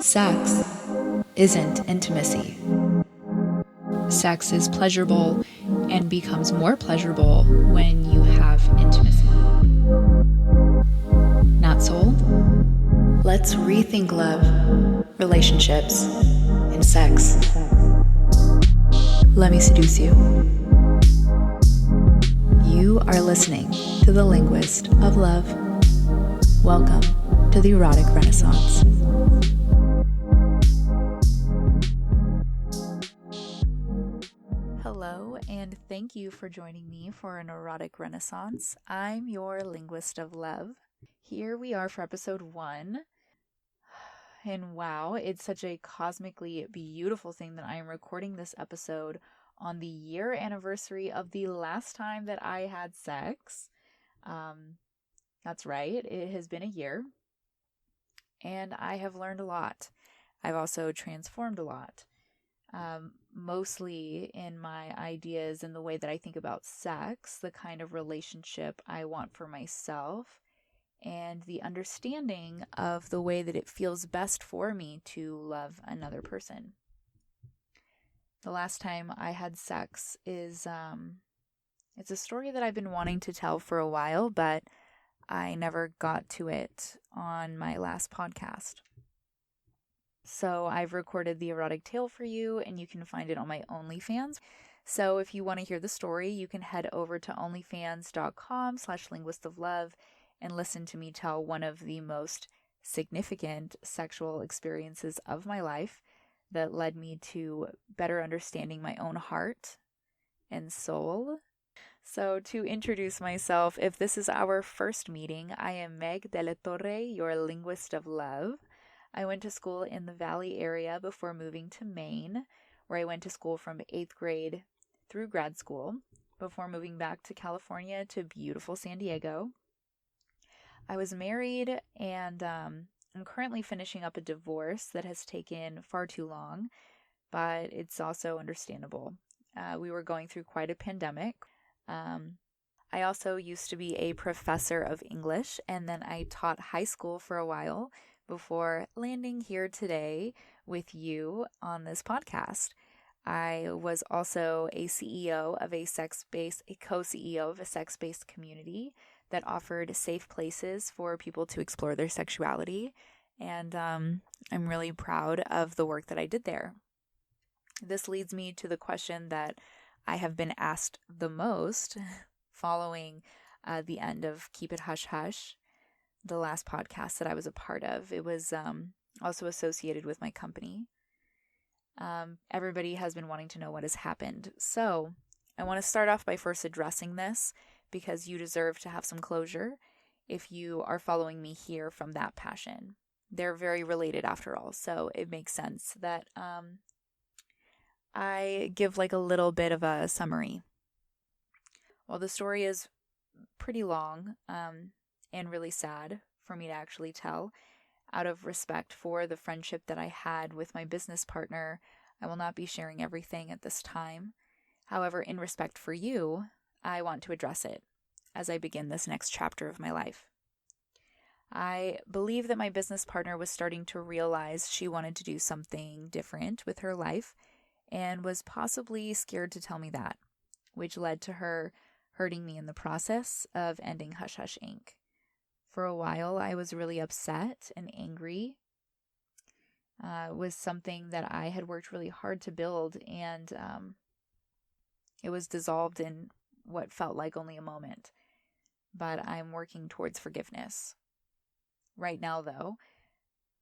Sex isn't intimacy. Sex is pleasurable and becomes more pleasurable when you have intimacy. Not sold? Let's rethink love, relationships, and sex. Let me seduce you. You are listening to the Linguist of Love. Welcome to the Erotic Renaissance. Hello, and thank you for joining me for an Erotic Renaissance. I'm your Linguist of Love. Here we are for episode 1. And wow, it's such a cosmically beautiful thing that I am recording this episode on the year anniversary of the last time that I had sex. That's right, it has been a year. And I have learned a lot. I've also transformed a lot. Mostly in my ideas and the way that I think about sex, the kind of relationship I want for myself, and the understanding of the way that it feels best for me to love another person. The last time I had sex is, it's a story that I've been wanting to tell for a while, but I never got to it on my last podcast. So I've recorded the erotic tale for you, and you can find it on my OnlyFans. So if you want to hear the story, you can head over to onlyfans.com/linguistoflove and listen to me tell one of the most significant sexual experiences of my life that led me to better understanding my own heart and soul. So to introduce myself, if this is our first meeting, I am Meg de la Torre, your Linguist of Love. I went to school in the Valley area before moving to Maine, where I went to school from 8th grade through grad school, before moving back to California to beautiful San Diego. I was married and I'm currently finishing up a divorce that has taken far too long, but it's also understandable. We were going through quite a pandemic. I also used to be a professor of English, and then I taught high school for a while before landing here today with you on this podcast. I was also a co-CEO of a sex-based community that offered safe places for people to explore their sexuality, and I'm really proud of the work that I did there. This leads me to the question that I have been asked the most following the end of Keep It Hush Hush, the last podcast that I was a part of. It was also associated with my company. Everybody has been wanting to know what has happened. So I want to start off by first addressing this because you deserve to have some closure if you are following me here from that passion. They're very related after all, so it makes sense that I give like a little bit of a summary. Well, the story is pretty long and really sad for me to actually tell. Out of respect for the friendship that I had with my business partner, I will not be sharing everything at this time. However, in respect for you, I want to address it as I begin this next chapter of my life. I believe that my business partner was starting to realize she wanted to do something different with her life and was possibly scared to tell me that, which led to her hurting me in the process of ending Hush Hush Inc. For a while, I was really upset and angry. It was something that I had worked really hard to build, and it was dissolved in what felt like only a moment. But I'm working towards forgiveness. Right now, though,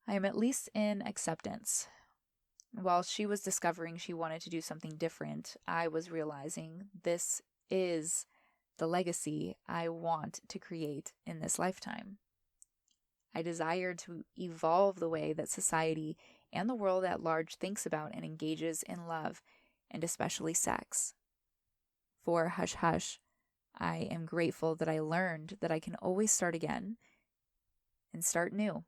I am at least in acceptance. While she was discovering she wanted to do something different, I was realizing this is the legacy I want to create in this lifetime. I desire to evolve the way that society and the world at large thinks about and engages in love, and especially sex. For Hush Hush, I am grateful that I learned that I can always start again and start new,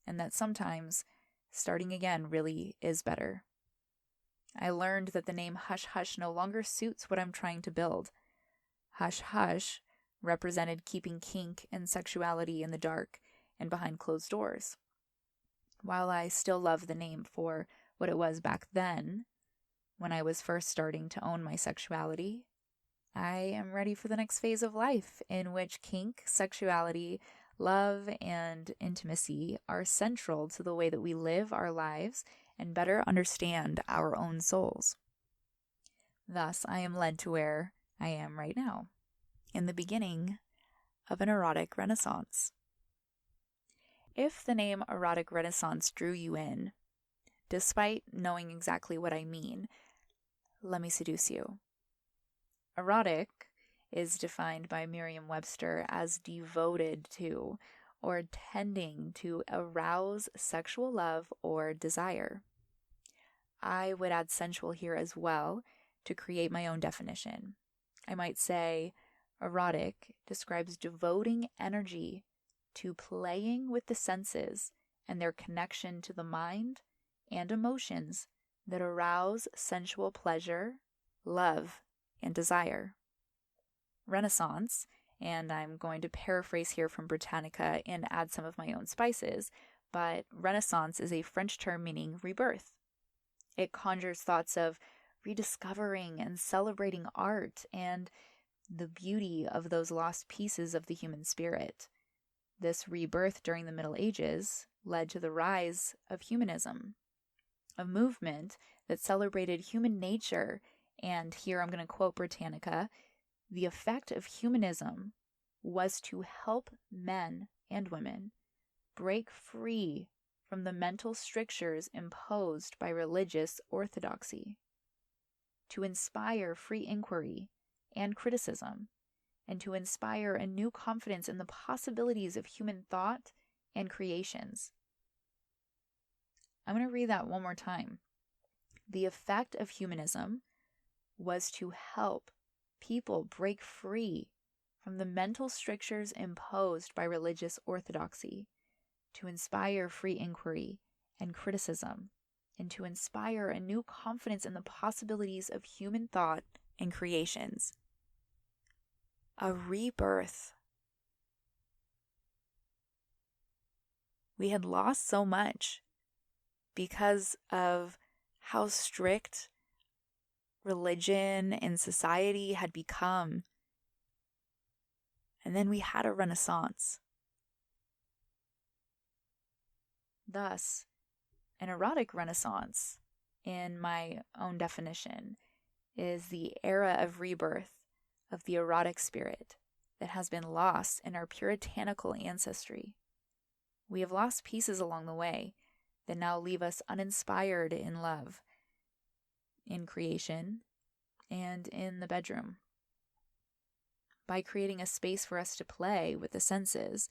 and that sometimes starting again really is better. I learned that the name Hush Hush no longer suits what I'm trying to build. Hush Hush represented keeping kink and sexuality in the dark and behind closed doors. While I still love the name for what it was back then, when I was first starting to own my sexuality, I am ready for the next phase of life in which kink, sexuality, love, and intimacy are central to the way that we live our lives and better understand our own souls. Thus, I am led to where I am right now, in the beginning of an erotic renaissance. If the name Erotic Renaissance drew you in, despite knowing exactly what I mean, let me seduce you. Erotic is defined by Merriam-Webster as devoted to or tending to arouse sexual love or desire. I would add sensual here as well to create my own definition. I might say erotic describes devoting energy to playing with the senses and their connection to the mind and emotions that arouse sensual pleasure, love, and desire. Renaissance, and I'm going to paraphrase here from Britannica and add some of my own spices, but Renaissance is a French term meaning rebirth. It conjures thoughts of rediscovering and celebrating art and the beauty of those lost pieces of the human spirit. This rebirth during the Middle Ages led to the rise of humanism, a movement that celebrated human nature. And here I'm going to quote Britannica, the effect of humanism was to help men and women break free from the mental strictures imposed by religious orthodoxy, to inspire free inquiry and criticism, and to inspire a new confidence in the possibilities of human thought and creations. I'm going to read that one more time. The effect of humanism was to help people break free from the mental strictures imposed by religious orthodoxy, to inspire free inquiry and criticism, and to inspire a new confidence in the possibilities of human thought and creations. A rebirth. We had lost so much because of how strict religion and society had become. And then we had a renaissance. Thus, an erotic renaissance, in my own definition, is the era of rebirth of the erotic spirit that has been lost in our puritanical ancestry. We have lost pieces along the way that now leave us uninspired in love, in creation, and in the bedroom. By creating a space for us to play with the senses,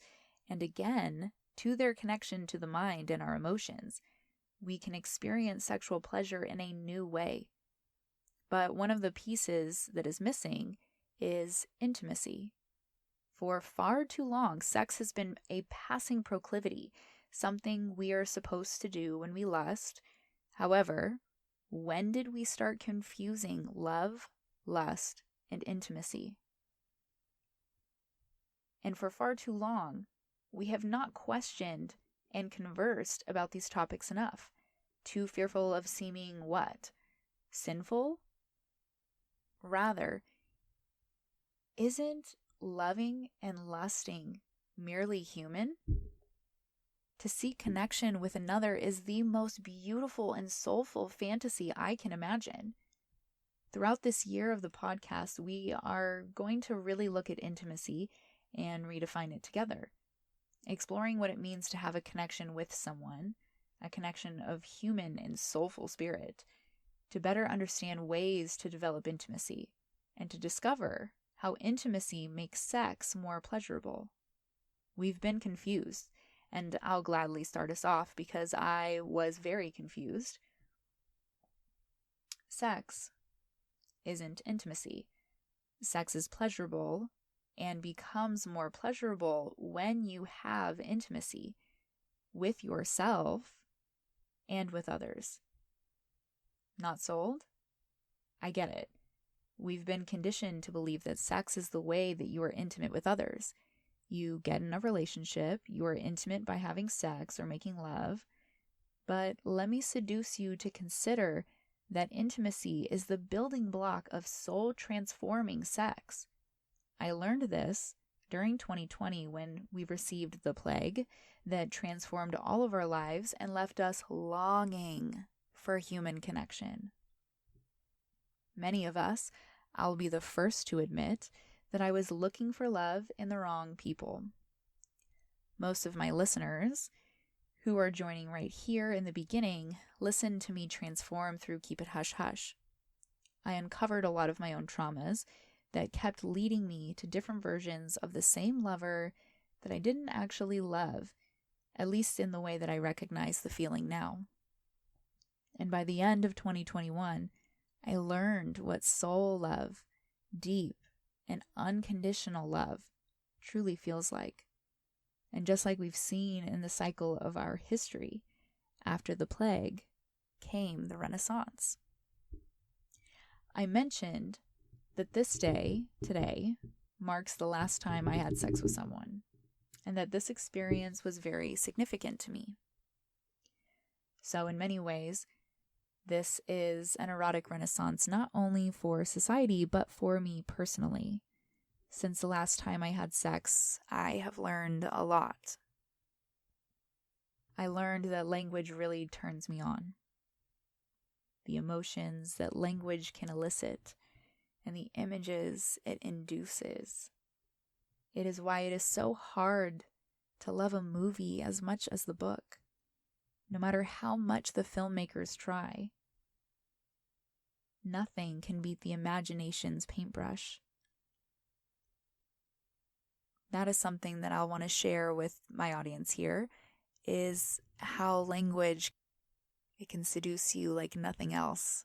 and again, to their connection to the mind and our emotions, we can experience sexual pleasure in a new way. But one of the pieces that is missing is intimacy. For far too long, sex has been a passing proclivity, something we are supposed to do when we lust. However, when did we start confusing love, lust, and intimacy? And for far too long, we have not questioned and conversed about these topics enough. Too fearful of seeming what? Sinful? Rather, isn't loving and lusting merely human? To seek connection with another is the most beautiful and soulful fantasy I can imagine. Throughout this year of the podcast, we are going to really look at intimacy and redefine it together, exploring what it means to have a connection with someone, a connection of human and soulful spirit, to better understand ways to develop intimacy, and to discover how intimacy makes sex more pleasurable. We've been confused, and I'll gladly start us off because I was very confused. Sex isn't intimacy. Sex is pleasurable and becomes more pleasurable when you have intimacy with yourself and with others. Not sold? I get it. We've been conditioned to believe that sex is the way that you are intimate with others. You get in a relationship, you are intimate by having sex or making love. But let me seduce you to consider that intimacy is the building block of soul-transforming sex. I learned this during 2020 when we received the plague that transformed all of our lives and left us longing for human connection. Many of us, I'll be the first to admit, that I was looking for love in the wrong people. Most of my listeners, who are joining right here in the beginning, listened to me transform through Keep It Hush Hush. I uncovered a lot of my own traumas that kept leading me to different versions of the same lover that I didn't actually love, at least in the way that I recognize the feeling now. And by the end of 2021, I learned what soul love, deep and unconditional love, truly feels like. And just like we've seen in the cycle of our history, after the plague came the Renaissance. I mentioned that this day, today, marks the last time I had sex with someone, and that this experience was very significant to me. So in many ways, this is an erotic renaissance not only for society, but for me personally. Since the last time I had sex, I have learned a lot. I learned that language really turns me on. The emotions that language can elicit and the images it induces. It is why it is so hard to love a movie as much as the book, no matter how much the filmmakers try. Nothing can beat the imagination's paintbrush. That is something that I'll want to share with my audience here, is how language, it can seduce you like nothing else.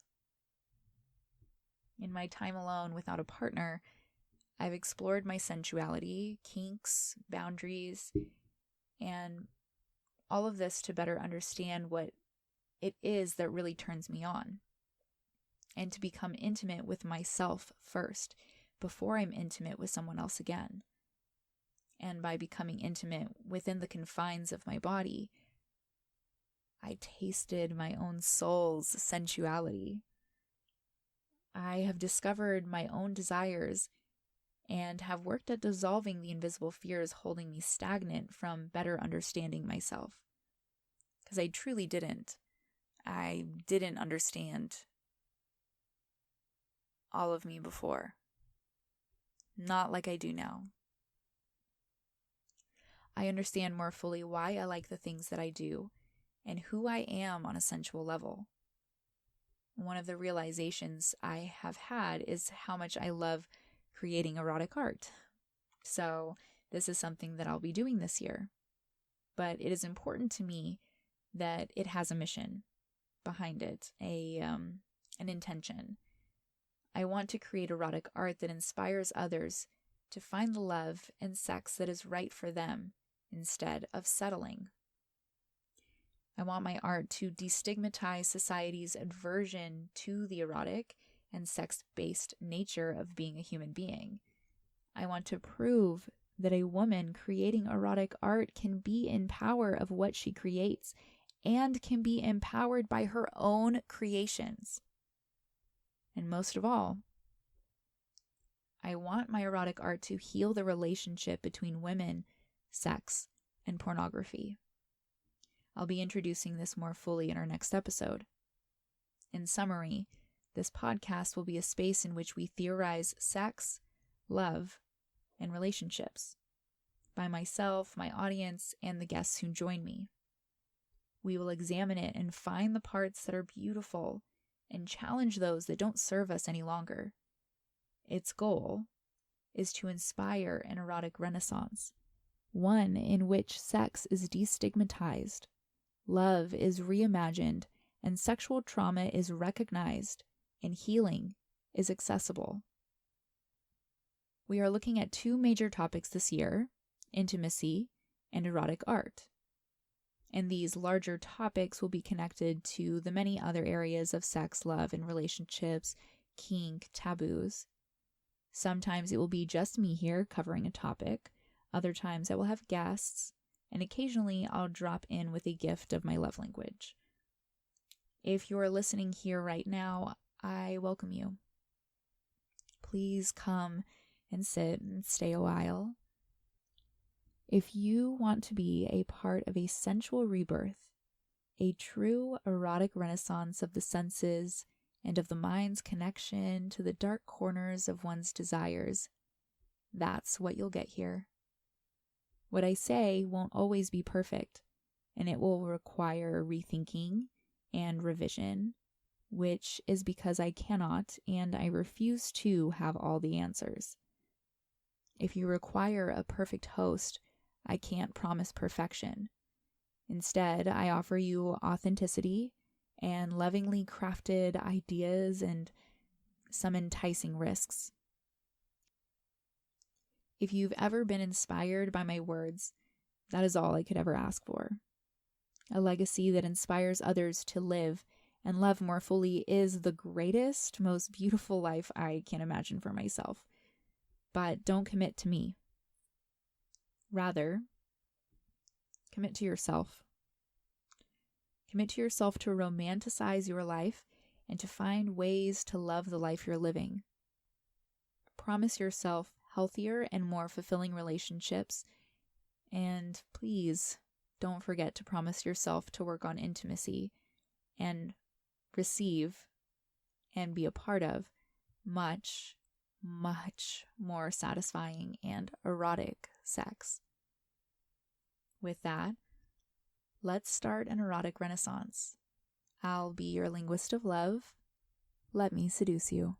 In my time alone without a partner, I've explored my sensuality, kinks, boundaries, and all of this to better understand what it is that really turns me on, and to become intimate with myself first before I'm intimate with someone else again. And by becoming intimate within the confines of my body, I tasted my own soul's sensuality. I have discovered my own desires and have worked at dissolving the invisible fears holding me stagnant from better understanding myself. Because I truly didn't. I didn't understand all of me before. Not like I do now. I understand more fully why I like the things that I do and who I am on a sensual level. One of the realizations I have had is how much I love creating erotic art. So this is something that I'll be doing this year. But it is important to me that it has a mission behind it, an intention. I want to create erotic art that inspires others to find the love and sex that is right for them instead of settling. I want my art to destigmatize society's aversion to the erotic and sex-based nature of being a human being. I want to prove that a woman creating erotic art can be in power of what she creates and can be empowered by her own creations. And most of all, I want my erotic art to heal the relationship between women, sex, and pornography. I'll be introducing this more fully in our next episode. In summary, this podcast will be a space in which we theorize sex, love, and relationships by myself, my audience, and the guests who join me. We will examine it and find the parts that are beautiful and challenge those that don't serve us any longer. Its goal is to inspire an erotic renaissance, one in which sex is destigmatized, love is reimagined, and sexual trauma is recognized, and healing is accessible. We are looking at two major topics this year, intimacy and erotic art. And these larger topics will be connected to the many other areas of sex, love, and relationships, kink, taboos. Sometimes it will be just me here covering a topic. Other times I will have guests, and occasionally I'll drop in with a gift of my love language. If you're listening here right now, I welcome you. Please come and sit and stay a while. If you want to be a part of a sensual rebirth, a true erotic renaissance of the senses and of the mind's connection to the dark corners of one's desires, that's what you'll get here. What I say won't always be perfect, and it will require rethinking and revision, which is because I cannot and I refuse to have all the answers. If you require a perfect host, I can't promise perfection. Instead, I offer you authenticity and lovingly crafted ideas and some enticing risks. If you've ever been inspired by my words, that is all I could ever ask for. A legacy that inspires others to live and love more fully is the greatest, most beautiful life I can imagine for myself. But don't commit to me. Rather, commit to yourself. Commit to yourself to romanticize your life and to find ways to love the life you're living. Promise yourself healthier and more fulfilling relationships. And please don't forget to promise yourself to work on intimacy and receive and be a part of much, much more satisfying and erotic sex. With that, let's start an erotic renaissance. I'll be your linguist of love. Let me seduce you.